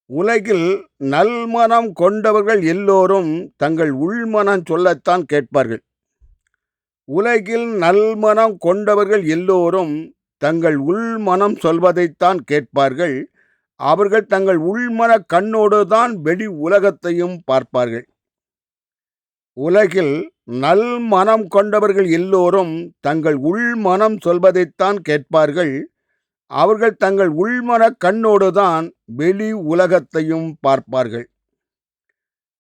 உலகில் நல்மனம் கொண்டவர்கள் எல்லோரும் தங்கள் உள்மனம் சொல்லத்தான் கேட்பார்கள். உலகில் நல்மனம் கொண்டவர்கள் எல்லோரும் தங்கள் உள்மனம் சொல்வதைத்தான் கேட்பார்கள். அவர்கள் தங்கள் உள்மன கண்ணோடு தான் வெளி உலகத்தையும் பார்ப்பார்கள். உலகில் நல்மனம் கொண்டவர்கள் எல்லோரும் தங்கள் உள்மனம் சொல்வதைத்தான் கேட்பார்கள். அவர்கள் தங்கள் உள்மன கண்ணோடு தான் வெளி உலகத்தையும் பார்ப்பார்கள்.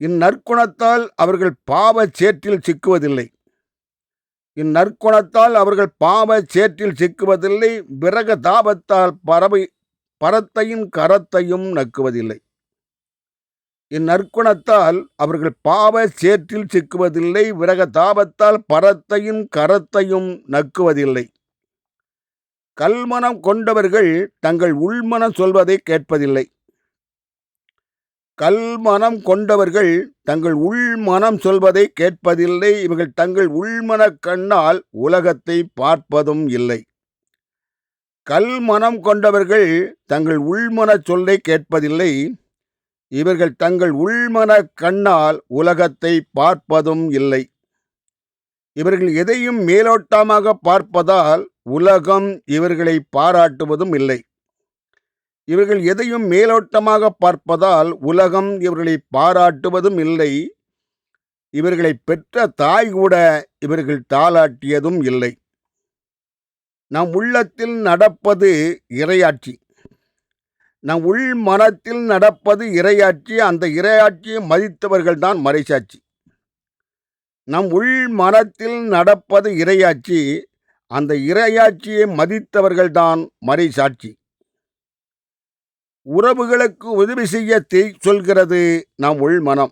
இந்நற்குணத்தால் அவர்கள் பாவச் சேற்றில் சிக்குவதில்லை. இந்நற்குணத்தால் அவர்கள் பாவச் சேற்றில் சிக்குவதில்லை. விரக தாபத்தால் பரத்தையும் கரத்தையும் நக்குவதில்லை. இந்நற்குணத்தால் அவர்கள் பாவச் சேற்றில் சிக்குவதில்லை. விரக தாபத்தால் பரத்தையும் கரத்தையும் நக்குவதில்லை. கல்மனம் கொண்டவர்கள் தங்கள் உள்மனம் சொல்வதை கேட்பதில்லை. கல்மனம் கொண்டவர்கள் தங்கள் உள்மனம் சொல்வதை கேட்பதில்லை. இவர்கள் தங்கள் உள்மன கண்ணால் உலகத்தை பார்ப்பதும் இல்லை. கல்மனம் கொண்டவர்கள் தங்கள் உள்மன சொல்லை கேட்பதில்லை. இவர்கள் தங்கள் உள்மன கண்ணால் உலகத்தை பார்ப்பதும் இல்லை. இவர்கள் எதையும் மேலோட்டமாக பார்ப்பதால் உலகம் இவர்களை பாராட்டுவதும் இல்லை. இவர்கள் எதையும் மேலோட்டமாக பார்ப்பதால் உலகம் இவர்களை பாராட்டுவதும் இல்லை. இவர்களை பெற்ற தாய் கூட இவர்கள் தாளாட்டியதும் இல்லை. நம் உள்ளத்தில் நடப்பது இறையாட்சி. நம் உள் மனத்தில் நடப்பது இறையாட்சி. அந்த இறையாட்சியை மதித்தவர்கள்தான் மறைசாட்சி. நம் உள் மனத்தில் நடப்பது இறையாட்சி. அந்த இறையாட்சியை மதித்தவர்கள்தான் மறைசாட்சி. உறவுகளுக்கு உதவி செய்ய சொல்கிறது நம் உள்மனம்.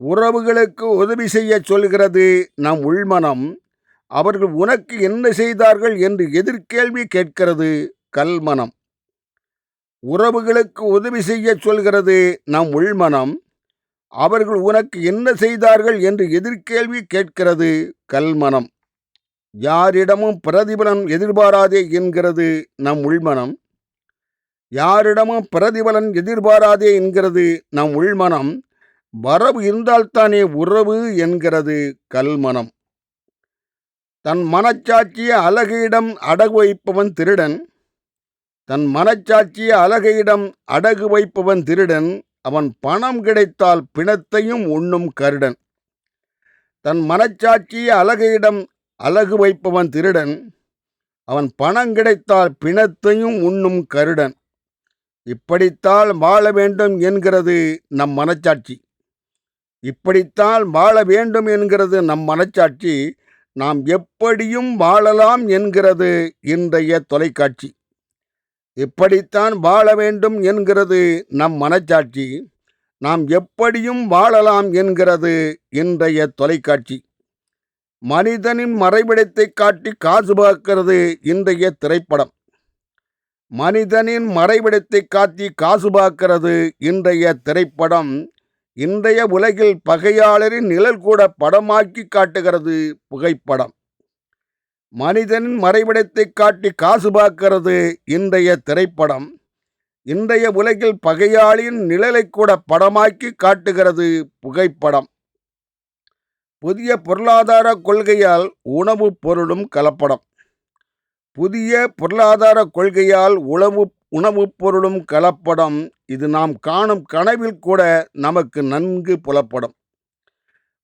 உறவுகளுக்கு உதவி செய்ய சொல்கிறது நம் உள்மனம். அவர்கள் உனக்கு என்ன செய்தார்கள் என்று எதிர்கேள்வி கேட்கிறது கல்மனம். உறவுகளுக்கு உதவி செய்ய சொல்கிறது நம் உள்மனம். அவர்கள் உனக்கு என்ன செய்தார்கள் என்று எதிர்கேள்வி கேட்கிறது கல்மனம். யாரிடமும் பிரதிபலன் எதிர்பாராதே என்கிறது நம் உள்மனம். யாரிடமும் பிரதிபலன் எதிர்பாராதே என்கிறது நம் உள்மனம். வரவு இருந்தால்தானே உறவு என்கிறது கல்மனம். தன் மனச்சாட்சியை அழகையிடம் அடகு வைப்பவன் திருடன். தன் மனச்சாட்சியை அழகையிடம் அடகு வைப்பவன் திருடன். அவன் பணம் கிடைத்தால் பிணத்தையும் உண்ணும் கருடன். தன் மனச்சாட்சியை அழகையிடம் அழகு வைப்பவன் திருடன். அவன் பணம் கிடைத்தால் பிணத்தையும் உண்ணும் கருடன். இப்படித்தான் வாழ வேண்டும் என்கிறது நம் மனச்சாட்சி. இப்படித்தான் வாழ வேண்டும் என்கிறது நம் மனச்சாட்சி. நாம் எப்படியும் வாழலாம் என்கிறது இன்றைய தொலைக்காட்சி. இப்படித்தான் வாழ வேண்டும் என்கிறது நம் மனச்சாட்சி. நாம் எப்படியும் வாழலாம் என்கிறது இன்றைய தொலைக்காட்சி. மனிதனின் மறைவிடத்தை காட்டி காசு பார்க்கிறது இன்றைய திரைப்படம். மனிதனின் மறைவிடத்தை காட்டி காசு பார்க்கிறது இன்றைய திரைப்படம். இன்றைய உலகில் பகையாளரின் நிழல் கூட படமாக்கி காட்டுகிறது புகைப்படம். மனிதனின் மறைவிடத்தை காட்டி காசு பார்க்கிறது இன்றைய திரைப்படம். இன்றைய உலகில் பகையாளியின் நிழலை கூட படமாக்கி காட்டுகிறது புகைப்படம். புதிய பொருளாதார கொள்கையால் உணவுப் பொருளும் கலப்படம். புதிய பொருளாதார கொள்கையால் உணவுப் பொருளும் கலப்படம். இது நாம் காணும் கனவில் கூட நமக்கு நன்கு புலப்படும்.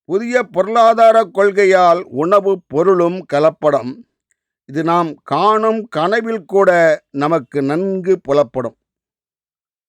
புதிய பொருளாதார கொள்கையால் உணவுப் பொருளும் கலப்படம். இது நாம் காணும் கனவில் கூட நமக்கு நன்கு புலப்படும்.